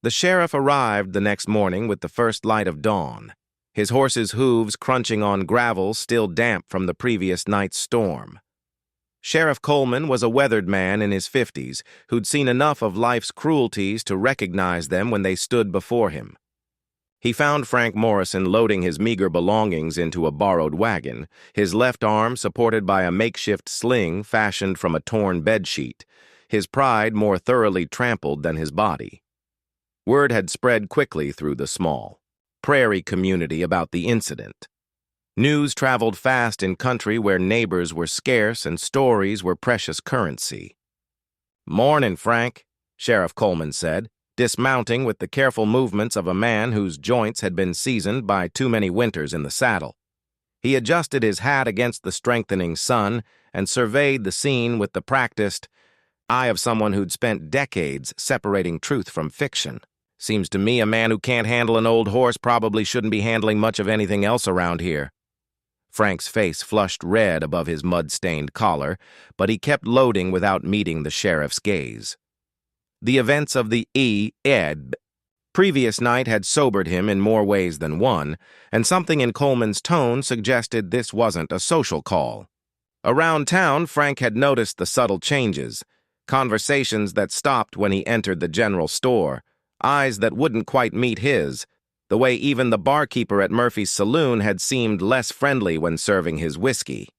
The sheriff arrived the next morning with the first light of dawn, his horse's hooves crunching on gravel still damp from the previous night's storm. Sheriff Coleman was a weathered man in his 50s who'd seen enough of life's cruelties to recognize them when they stood before him. He found Frank Morrison loading his meager belongings into a borrowed wagon, his left arm supported by a makeshift sling fashioned from a torn bedsheet, his pride more thoroughly trampled than his body. Word had spread quickly through the small prairie community about the incident. News traveled fast in country where neighbors were scarce and stories were precious currency. "Morning, Frank," Sheriff Coleman said, dismounting with the careful movements of a man whose joints had been seasoned by too many winters in the saddle. He adjusted his hat against the strengthening sun and surveyed the scene with the practiced eye of someone who'd spent decades separating truth from fiction. "Seems to me a man who can't handle an old horse probably shouldn't be handling much of anything else around here." Frank's face flushed red above his mud-stained collar, but he kept loading without meeting the sheriff's gaze. The events of the previous night had sobered him in more ways than one, and something in Coleman's tone suggested this wasn't a social call. Around town, Frank had noticed the subtle changes, conversations that stopped when he entered the general store, eyes that wouldn't quite meet his, the way even the barkeeper at Murphy's saloon had seemed less friendly when serving his whiskey.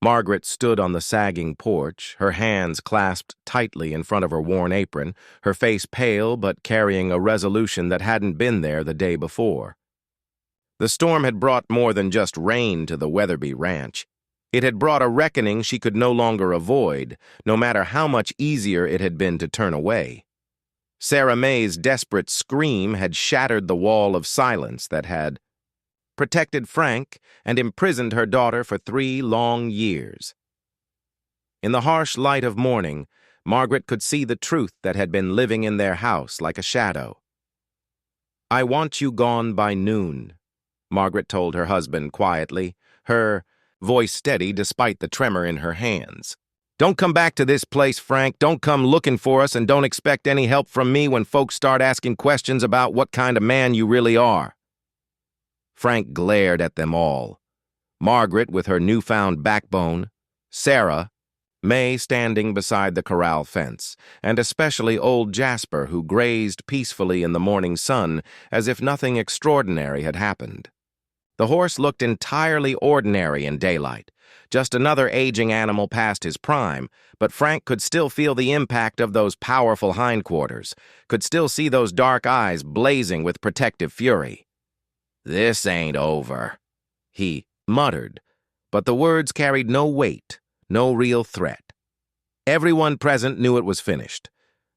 Margaret stood on the sagging porch, her hands clasped tightly in front of her worn apron, her face pale but carrying a resolution that hadn't been there the day before. The storm had brought more than just rain to the Weatherby ranch. It had brought a reckoning she could no longer avoid, no matter how much easier it had been to turn away. Sarah May's desperate scream had shattered the wall of silence that had protected Frank and imprisoned her daughter for 3 long years. In the harsh light of morning, Margaret could see the truth that had been living in their house like a shadow. "I want you gone by noon," Margaret told her husband quietly, her voice steady despite the tremor in her hands. "Don't come back to this place, Frank. Don't come looking for us, and don't expect any help from me when folks start asking questions about what kind of man you really are." Frank glared at them all. Margaret with her newfound backbone, Sarah, May standing beside the corral fence, and especially old Jasper, who grazed peacefully in the morning sun as if nothing extraordinary had happened. The horse looked entirely ordinary in daylight, just another aging animal past his prime, but Frank could still feel the impact of those powerful hindquarters, could still see those dark eyes blazing with protective fury. "This ain't over," he muttered, but the words carried no weight, no real threat. Everyone present knew it was finished.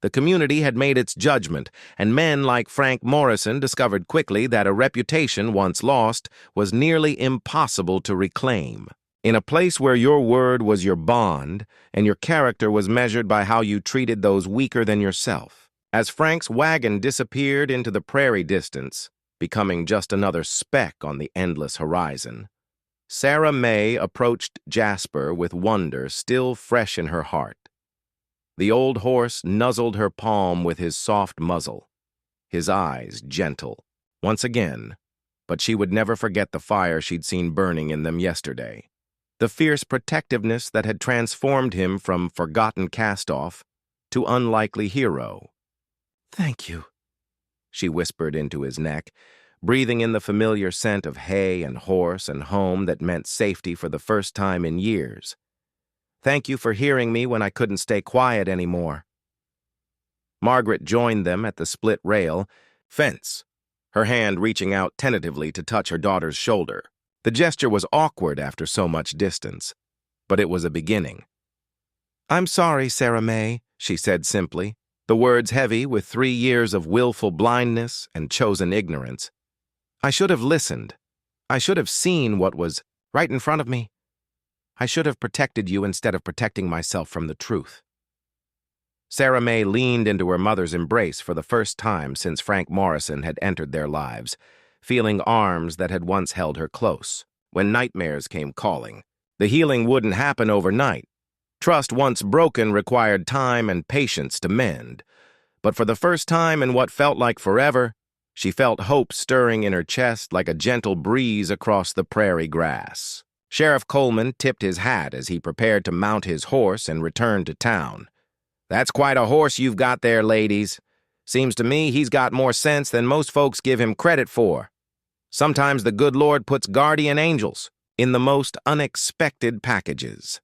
The community had made its judgment, and men like Frank Morrison discovered quickly that a reputation once lost was nearly impossible to reclaim. In a place where your word was your bond, and your character was measured by how you treated those weaker than yourself. As Frank's wagon disappeared into the prairie distance, becoming just another speck on the endless horizon, Sarah May approached Jasper with wonder still fresh in her heart. The old horse nuzzled her palm with his soft muzzle, his eyes gentle. Once again, but she would never forget the fire she'd seen burning in them yesterday. The fierce protectiveness that had transformed him from forgotten cast-off to unlikely hero. "Thank you," she whispered into his neck, breathing in the familiar scent of hay and horse and home that meant safety for the first time in years. "Thank you for hearing me when I couldn't stay quiet anymore." Margaret joined them at the split rail fence, her hand reaching out tentatively to touch her daughter's shoulder. The gesture was awkward after so much distance, but it was a beginning. "I'm sorry, Sarah May," she said simply, the words heavy with 3 years of willful blindness and chosen ignorance. "I should have listened. I should have seen what was right in front of me. I should have protected you instead of protecting myself from the truth." Sarah May leaned into her mother's embrace for the first time since Frank Morrison had entered their lives, feeling arms that had once held her close. When nightmares came calling, the healing wouldn't happen overnight. Trust once broken required time and patience to mend. But for the first time in what felt like forever, she felt hope stirring in her chest like a gentle breeze across the prairie grass. Sheriff Coleman tipped his hat as he prepared to mount his horse and return to town. "That's quite a horse you've got there, ladies. Seems to me he's got more sense than most folks give him credit for. Sometimes the good Lord puts guardian angels in the most unexpected packages."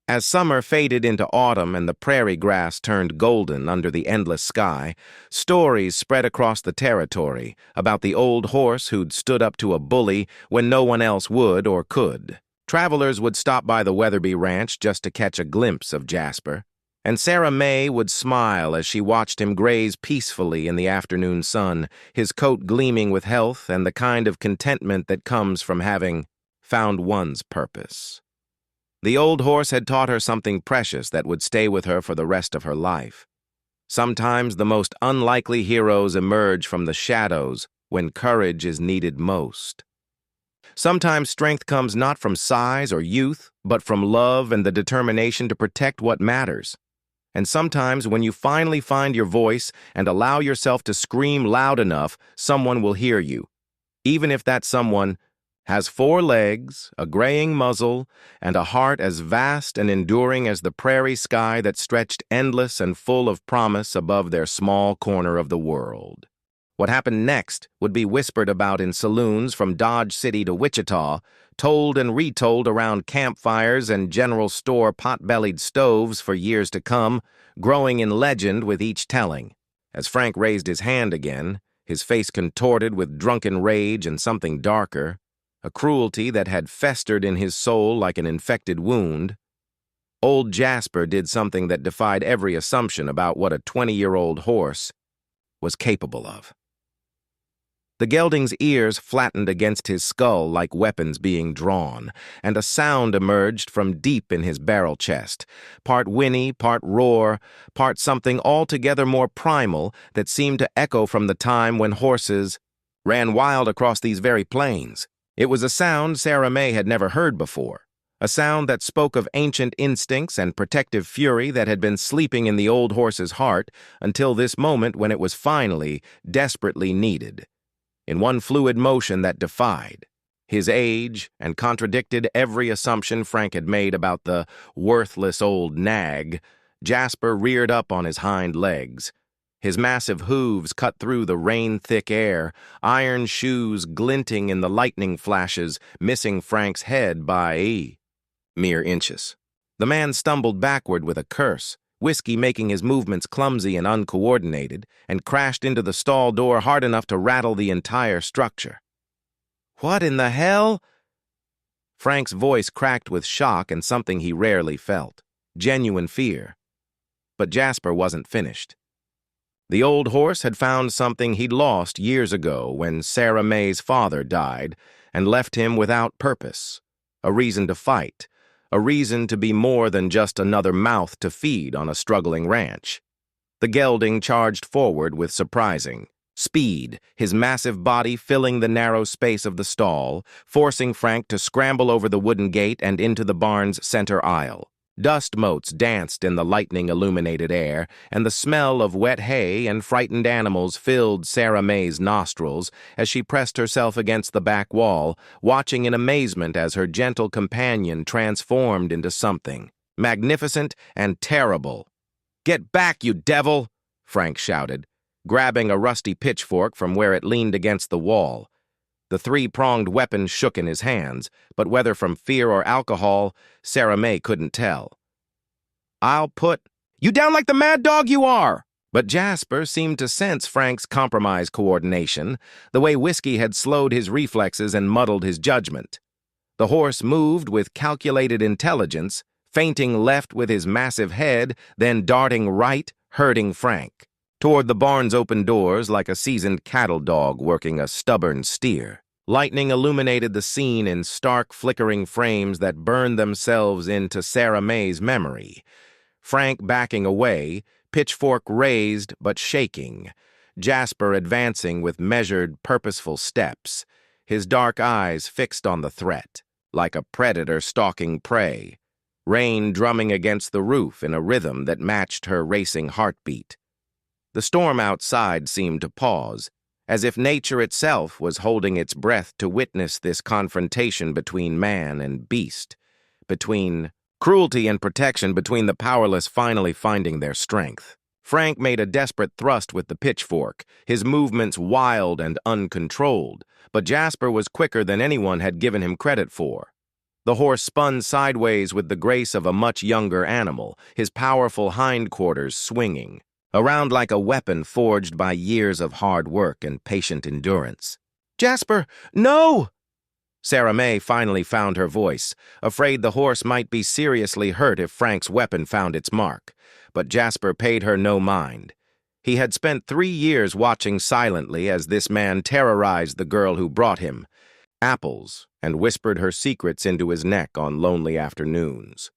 As summer faded into autumn and the prairie grass turned golden under the endless sky, stories spread across the territory about the old horse who'd stood up to a bully when no one else would or could. Travelers would stop by the Weatherby Ranch just to catch a glimpse of Jasper, and Sarah May would smile as she watched him graze peacefully in the afternoon sun, his coat gleaming with health and the kind of contentment that comes from having found one's purpose. The old horse had taught her something precious that would stay with her for the rest of her life. Sometimes the most unlikely heroes emerge from the shadows when courage is needed most. Sometimes strength comes not from size or youth, but from love and the determination to protect what matters. And sometimes when you finally find your voice and allow yourself to scream loud enough, someone will hear you, even if that someone has 4 legs, a graying muzzle, and a heart as vast and enduring as the prairie sky that stretched endless and full of promise above their small corner of the world. What happened next would be whispered about in saloons from Dodge City to Wichita, told and retold around campfires and general store pot-bellied stoves for years to come, growing in legend with each telling. As Frank raised his hand again, his face contorted with drunken rage and something darker, a cruelty that had festered in his soul like an infected wound, old Jasper did something that defied every assumption about what a 20-year-old horse was capable of. The gelding's ears flattened against his skull like weapons being drawn, and a sound emerged from deep in his barrel chest, part whinny, part roar, part something altogether more primal that seemed to echo from the time when horses ran wild across these very plains. It was a sound Sarah May had never heard before, a sound that spoke of ancient instincts and protective fury that had been sleeping in the old horse's heart until this moment when it was finally, desperately needed. In one fluid motion that defied his age and contradicted every assumption Frank had made about the worthless old nag, Jasper reared up on his hind legs. His massive hooves cut through the rain-thick air, iron shoes glinting in the lightning flashes, missing Frank's head by mere inches. The man stumbled backward with a curse, whiskey making his movements clumsy and uncoordinated, and crashed into the stall door hard enough to rattle the entire structure. "What in the hell?" Frank's voice cracked with shock and something he rarely felt, genuine fear. But Jasper wasn't finished. The old horse had found something he'd lost years ago when Sarah May's father died and left him without purpose, a reason to fight, a reason to be more than just another mouth to feed on a struggling ranch. The gelding charged forward with surprising speed, his massive body filling the narrow space of the stall, forcing Frank to scramble over the wooden gate and into the barn's center aisle. Dust motes danced in the lightning-illuminated air, and the smell of wet hay and frightened animals filled Sarah May's nostrils as she pressed herself against the back wall, watching in amazement as her gentle companion transformed into something magnificent and terrible. "Get back, you devil!" Frank shouted, grabbing a rusty pitchfork from where it leaned against the wall. The 3-pronged weapon shook in his hands, but whether from fear or alcohol, Sarah May couldn't tell. "I'll put you down like the mad dog you are!" But Jasper seemed to sense Frank's compromised coordination, the way whiskey had slowed his reflexes and muddled his judgment. The horse moved with calculated intelligence, feinting left with his massive head, then darting right, herding Frank toward the barn's open doors like a seasoned cattle dog working a stubborn steer. Lightning illuminated the scene in stark, flickering frames that burned themselves into Sarah May's memory. Frank backing away, pitchfork raised but shaking. Jasper advancing with measured, purposeful steps, his dark eyes fixed on the threat, like a predator stalking prey. Rain drumming against the roof in a rhythm that matched her racing heartbeat. The storm outside seemed to pause, as if nature itself was holding its breath to witness this confrontation between man and beast, between cruelty and protection, between the powerless finally finding their strength. Frank made a desperate thrust with the pitchfork, his movements wild and uncontrolled, but Jasper was quicker than anyone had given him credit for. The horse spun sideways with the grace of a much younger animal, his powerful hindquarters swinging around like a weapon forged by years of hard work and patient endurance. "Jasper, no!" Sarah May finally found her voice, afraid the horse might be seriously hurt if Frank's weapon found its mark. But Jasper paid her no mind. He had spent 3 years watching silently as this man terrorized the girl who brought him apples and whispered her secrets into his neck on lonely afternoons.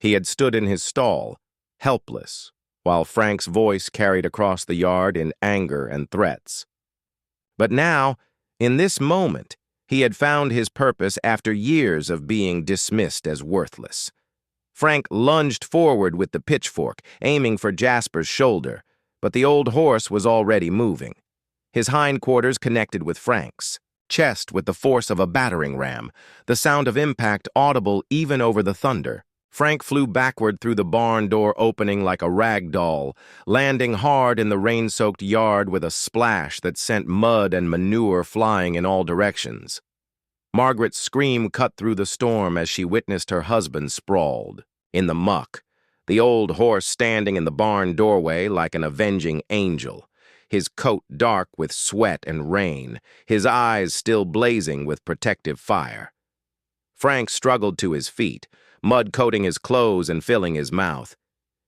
He had stood in his stall, helpless, while Frank's voice carried across the yard in anger and threats. But now, in this moment, he had found his purpose after years of being dismissed as worthless. Frank lunged forward with the pitchfork, aiming for Jasper's shoulder, but the old horse was already moving. His hindquarters connected with Frank's chest with the force of a battering ram, the sound of impact audible even over the thunder. Frank flew backward through the barn door opening like a rag doll, landing hard in the rain-soaked yard with a splash that sent mud and manure flying in all directions. Margaret's scream cut through the storm as she witnessed her husband sprawled in the muck, the old horse standing in the barn doorway like an avenging angel, his coat dark with sweat and rain, his eyes still blazing with protective fire. Frank struggled to his feet, mud coating his clothes and filling his mouth,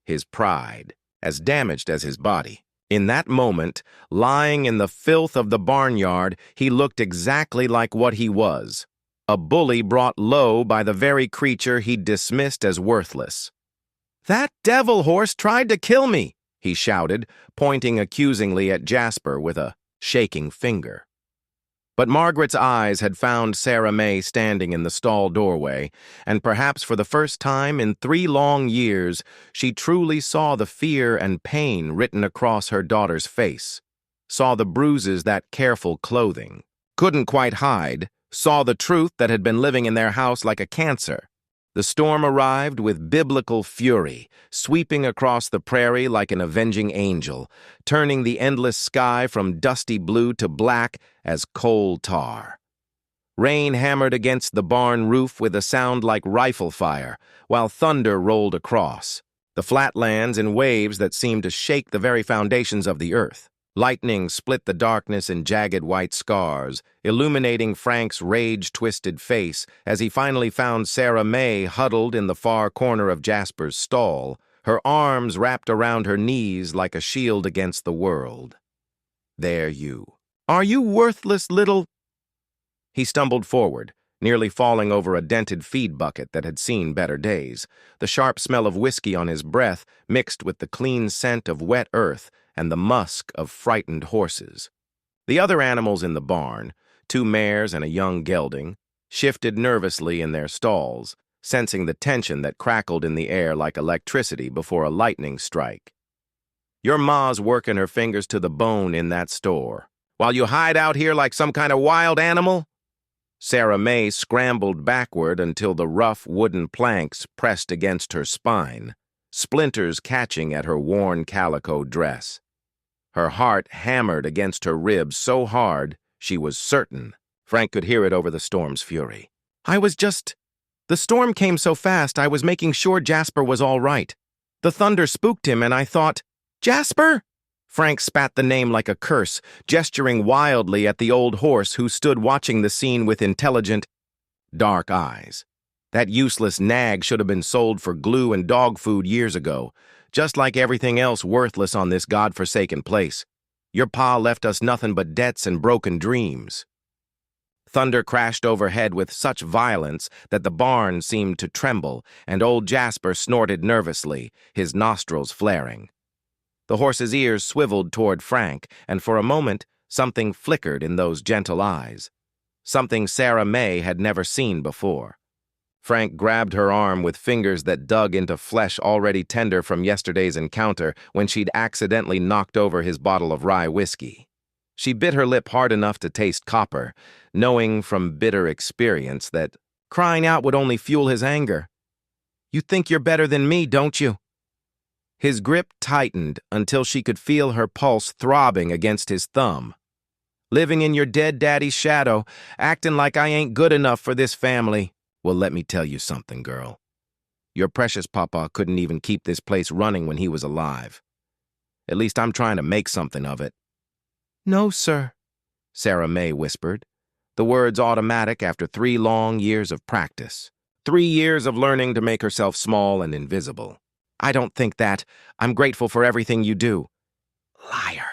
his pride as damaged as his body. In that moment, lying in the filth of the barnyard, he looked exactly like what he was, a bully brought low by the very creature he'd dismissed as worthless. "That devil horse tried to kill me," he shouted, pointing accusingly at Jasper with a shaking finger. But Margaret's eyes had found Sarah May standing in the stall doorway, and perhaps for the first time in 3 long years, she truly saw the fear and pain written across her daughter's face, saw the bruises that careful clothing couldn't quite hide, saw the truth that had been living in their house like a cancer. The storm arrived with biblical fury, sweeping across the prairie like an avenging angel, turning the endless sky from dusty blue to black as coal tar. Rain hammered against the barn roof with a sound like rifle fire, while thunder rolled across the flatlands in waves that seemed to shake the very foundations of the earth. Lightning split the darkness in jagged white scars, illuminating Frank's rage-twisted face as he finally found Sarah May huddled in the far corner of Jasper's stall, her arms wrapped around her knees like a shield against the world. "There you. Are you worthless little—" He stumbled forward, nearly falling over a dented feed bucket that had seen better days, the sharp smell of whiskey on his breath mixed with the clean scent of wet earth and the musk of frightened horses. The other animals in the barn, 2 mares and a young gelding, shifted nervously in their stalls, sensing the tension that crackled in the air like electricity before a lightning strike. "Your ma's working her fingers to the bone in that store, while you hide out here like some kind of wild animal?" Sarah May scrambled backward until the rough wooden planks pressed against her spine, splinters catching at her worn calico dress. Her heart hammered against her ribs so hard she was certain Frank could hear it over the storm's fury. The storm came so fast I was making sure Jasper was all right. The thunder spooked him and I thought, Jasper?" Frank spat the name like a curse, gesturing wildly at the old horse who stood watching the scene with intelligent, dark eyes. That useless nag should have been sold for glue and dog food years ago, just like everything else worthless on this godforsaken place. Your pa left us nothing but debts and broken dreams. Thunder crashed overhead with such violence that the barn seemed to tremble, and old Jasper snorted nervously, his nostrils flaring. The horse's ears swiveled toward Frank, and for a moment, something flickered in those gentle eyes. Something Sarah May had never seen before. Frank grabbed her arm with fingers that dug into flesh already tender from yesterday's encounter when she'd accidentally knocked over his bottle of rye whiskey. She bit her lip hard enough to taste copper, knowing from bitter experience that crying out would only fuel his anger. "You think you're better than me, don't you?" His grip tightened until she could feel her pulse throbbing against his thumb. "Living in your dead daddy's shadow, acting like I ain't good enough for this family. Well, let me tell you something, girl. Your precious papa couldn't even keep this place running when he was alive. At least I'm trying to make something of it." "No, sir," Sarah May whispered, the words automatic after 3 long years of practice. 3 years of learning to make herself small and invisible. "I don't think that. I'm grateful for everything you do." Liar.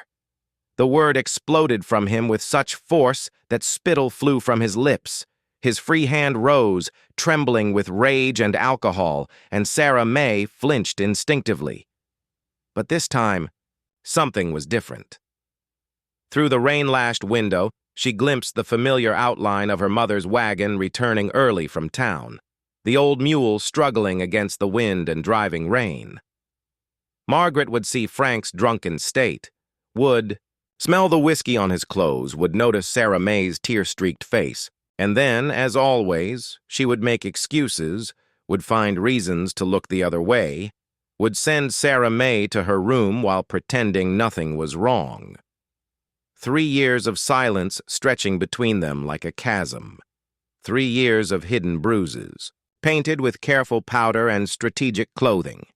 The word exploded from him with such force that spittle flew from his lips. His free hand rose, trembling with rage and alcohol, and Sarah May flinched instinctively. But this time, something was different. Through the rain-lashed window, she glimpsed the familiar outline of her mother's wagon returning early from town, the old mule struggling against the wind and driving rain. Margaret would see Frank's drunken state, would smell the whiskey on his clothes, would notice Sarah May's tear-streaked face, and then, as always, she would make excuses, would find reasons to look the other way, would send Sarah May to her room while pretending nothing was wrong. 3 years of silence stretching between them like a chasm. 3 years of hidden bruises, painted with careful powder and strategic clothing.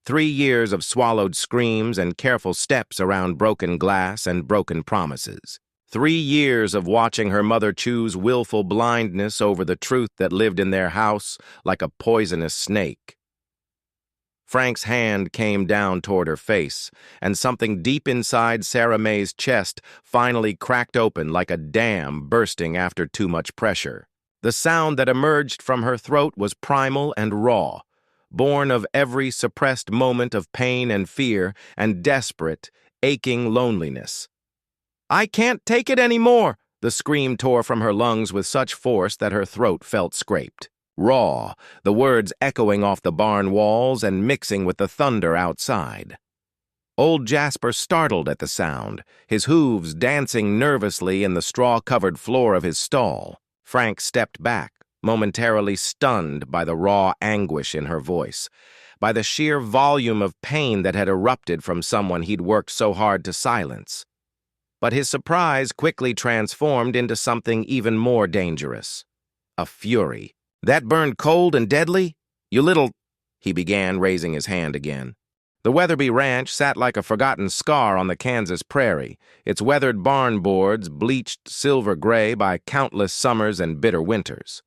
3 years of swallowed screams and careful steps around broken glass and broken promises. 3 years of watching her mother choose willful blindness over the truth that lived in their house like a poisonous snake. Frank's hand came down toward her face, and something deep inside Sarah May's chest finally cracked open like a dam bursting after too much pressure. The sound that emerged from her throat was primal and raw, born of every suppressed moment of pain and fear and desperate, aching loneliness. "I can't take it anymore!" The scream tore from her lungs with such force that her throat felt scraped. Raw, the words echoing off the barn walls and mixing with the thunder outside. Old Jasper startled at the sound, his hooves dancing nervously in the straw-covered floor of his stall. Frank stepped back, momentarily stunned by the raw anguish in her voice, by the sheer volume of pain that had erupted from someone he'd worked so hard to silence. But his surprise quickly transformed into something even more dangerous. A fury. "That burned cold and deadly? You little—" he began, raising his hand again. The Weatherby Ranch sat like a forgotten scar on the Kansas prairie, its weathered barn boards bleached silver gray by countless summers and bitter winters.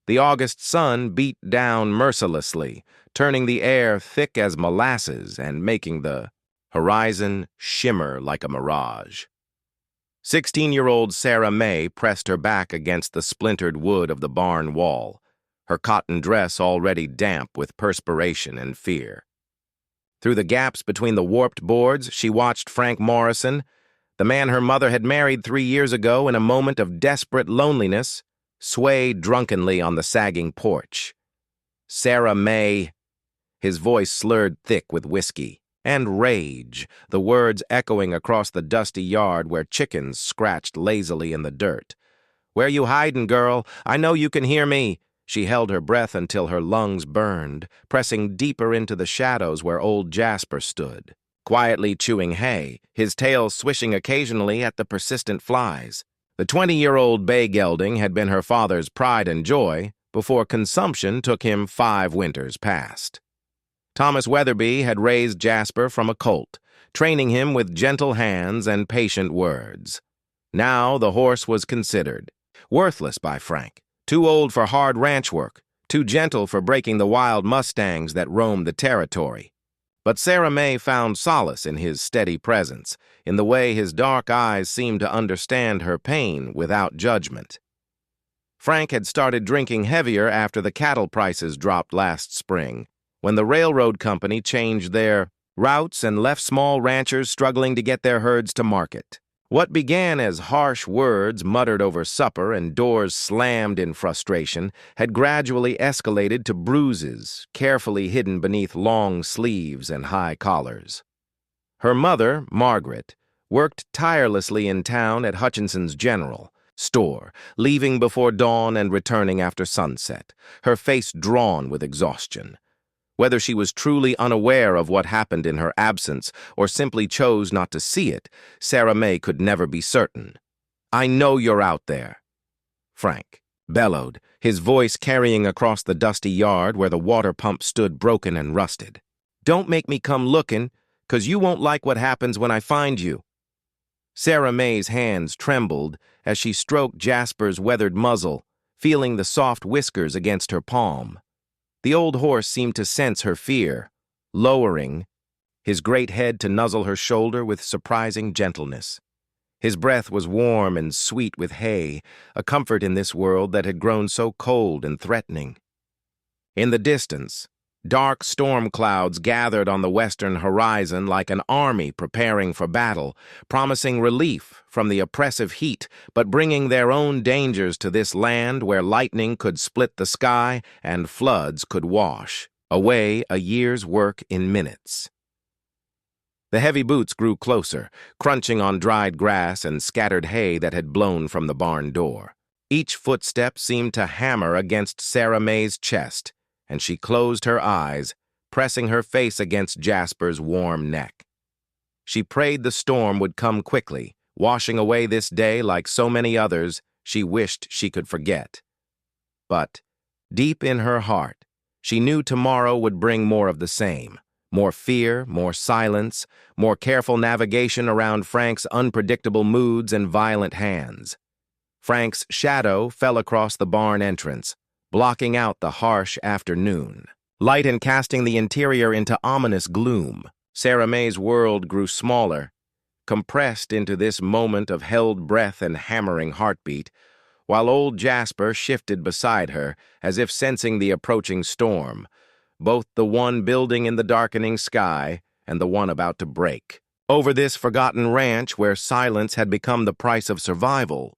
The August sun beat down mercilessly, turning the air thick as molasses and making the horizon shimmer like a mirage. 16-year-old Sarah May pressed her back against the splintered wood of the barn wall, her cotton dress already damp with perspiration and fear. Through the gaps between the warped boards, she watched Frank Morrison, the man her mother had married 3 years ago in a moment of desperate loneliness, sway drunkenly on the sagging porch. Sarah May, his voice slurred thick with whiskey, and rage, the words echoing across the dusty yard where chickens scratched lazily in the dirt. "Where you hidin', girl? I know you can hear me." She held her breath until her lungs burned, pressing deeper into the shadows where old Jasper stood, quietly chewing hay, his tail swishing occasionally at the persistent flies. The 20-year-old bay gelding had been her father's pride and joy before consumption took him 5 winters past. Thomas Weatherby had raised Jasper from a colt, training him with gentle hands and patient words. Now the horse was considered worthless by Frank. Too old for hard ranch work, too gentle for breaking the wild mustangs that roamed the territory. But Sarah May found solace in his steady presence, in the way his dark eyes seemed to understand her pain without judgment. Frank had started drinking heavier after the cattle prices dropped last spring, when the railroad company changed their routes and left small ranchers struggling to get their herds to market. What began as harsh words muttered over supper and doors slammed in frustration had gradually escalated to bruises, carefully hidden beneath long sleeves and high collars. Her mother, Margaret, worked tirelessly in town at Hutchinson's General Store, leaving before dawn and returning after sunset, her face drawn with exhaustion. Whether she was truly unaware of what happened in her absence or simply chose not to see it, Sarah May could never be certain. "I know you're out there," Frank bellowed, his voice carrying across the dusty yard where the water pump stood broken and rusted. "Don't make me come looking, 'cause you won't like what happens when I find you." Sarah May's hands trembled as she stroked Jasper's weathered muzzle, feeling the soft whiskers against her palm. The old horse seemed to sense her fear, lowering his great head to nuzzle her shoulder with surprising gentleness. His breath was warm and sweet with hay, a comfort in this world that had grown so cold and threatening. In the distance, dark storm clouds gathered on the western horizon like an army preparing for battle, promising relief from the oppressive heat, but bringing their own dangers to this land where lightning could split the sky and floods could wash away a year's work in minutes. The heavy boots grew closer, crunching on dried grass and scattered hay that had blown from the barn door. Each footstep seemed to hammer against Sarah May's chest, and she closed her eyes, pressing her face against Jasper's warm neck. She prayed the storm would come quickly, washing away this day like so many others she wished she could forget. But, deep in her heart, she knew tomorrow would bring more of the same. More fear, more silence, more careful navigation around Frank's unpredictable moods and violent hands. Frank's shadow fell across the barn entrance, blocking out the harsh afternoon light and casting the interior into ominous gloom. Sarah May's world grew smaller, compressed into this moment of held breath and hammering heartbeat, while old Jasper shifted beside her as if sensing the approaching storm, both the one building in the darkening sky and the one about to break. Over this forgotten ranch where silence had become the price of survival,